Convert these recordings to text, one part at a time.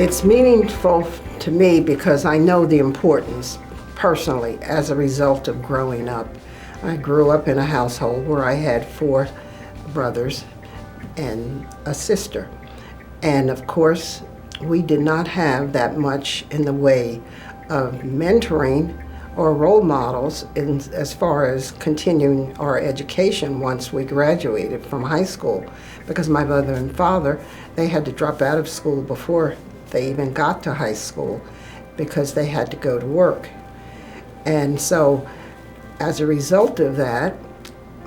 It's meaningful to me because I know the importance personally as a result of growing up. I grew up in a household where I had 4 brothers and a sister. And of course, we did not have that much in the way of mentoring or role models as far as continuing our education once we graduated from high school, because my mother and father, they had to drop out of school before they even got to high school because they had to go to work. And so as a result of that,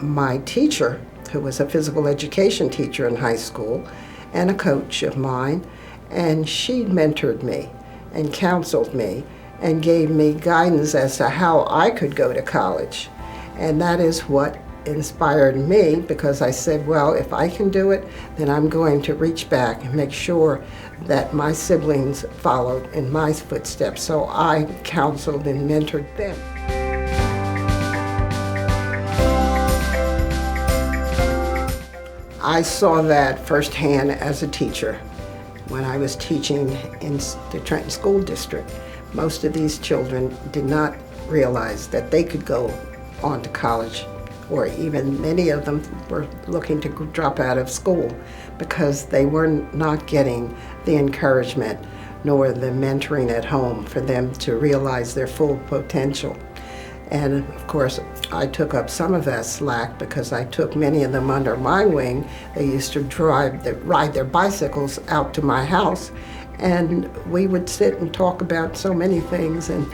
my teacher, who was a physical education teacher in high school and a coach of mine, and she mentored me and counseled me and gave me guidance as to how I could go to college. And that is what inspired me, because I said, well, if I can do it, then I'm going to reach back and make sure that my siblings followed in my footsteps. So I counseled and mentored them. I saw that firsthand as a teacher when I was teaching in the Trenton School District. Most of these children did not realize that they could go on to college, or even many of them were looking to drop out of school because they were not getting the encouragement nor the mentoring at home for them to realize their full potential. And of course, I took up some of that slack because I took many of them under my wing. They used to ride their bicycles out to my house, and we would sit and talk about so many things, and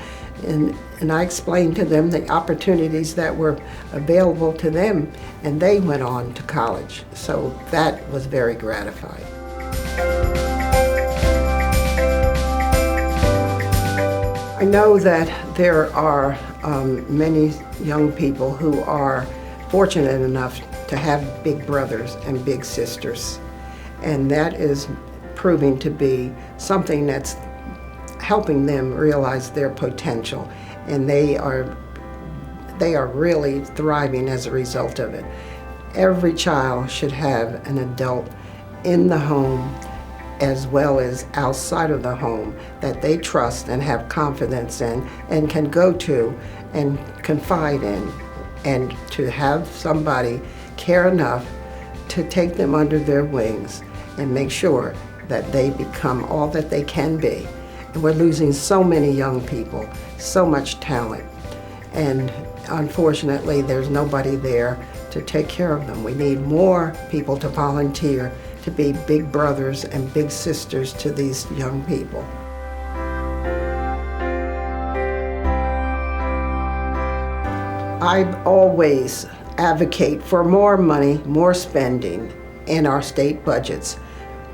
I explained to them the opportunities that were available to them, and they went on to college. So that was very gratifying. I know that there are many young people who are fortunate enough to have big brothers and big sisters, and that is proving to be something that's helping them realize their potential, and they are really thriving as a result of it. Every child should have an adult in the home as well as outside of the home that they trust and have confidence in and can go to and confide in, and to have somebody care enough to take them under their wings and make sure that they become all that they can be. And we're losing so many young people, so much talent, and unfortunately there's nobody there to take care of them. We need more people to volunteer to be big brothers and big sisters to these young people. I always advocate for more money, more spending in our state budgets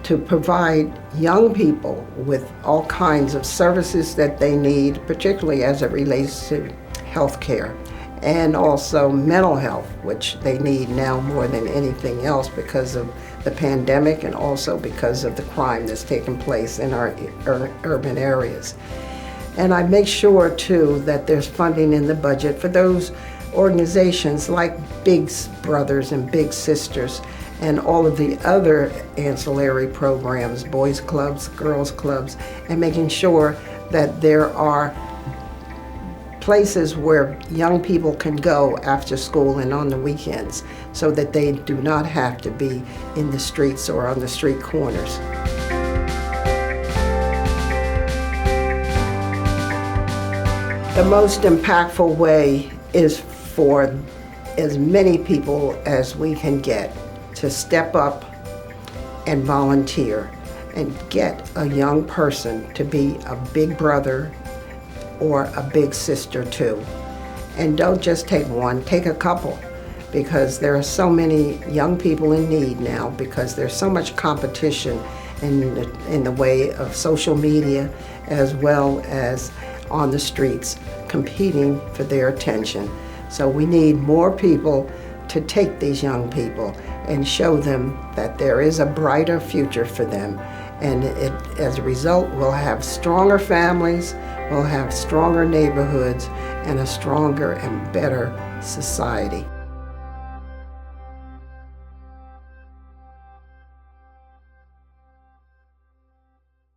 to provide young people with all kinds of services that they need, particularly as it relates to health care, and also mental health, which they need now more than anything else because of the pandemic and also because of the crime that's taken place in our urban areas. And I make sure too that there's funding in the budget for those organizations like Big Brothers and Big Sisters and all of the other ancillary programs, boys clubs, girls clubs, and making sure that there are places where young people can go after school and on the weekends so that they do not have to be in the streets or on the street corners. The most impactful way is for as many people as we can get to step up and volunteer and get a young person to be a big brother or a big sister too. And don't just take one, take a couple, because there are so many young people in need now because there's so much competition in the way of social media as well as on the streets competing for their attention. So we need more people to take these young people and show them that there is a brighter future for them. And as a result, we'll have stronger families, we'll have stronger neighborhoods, and a stronger and better society.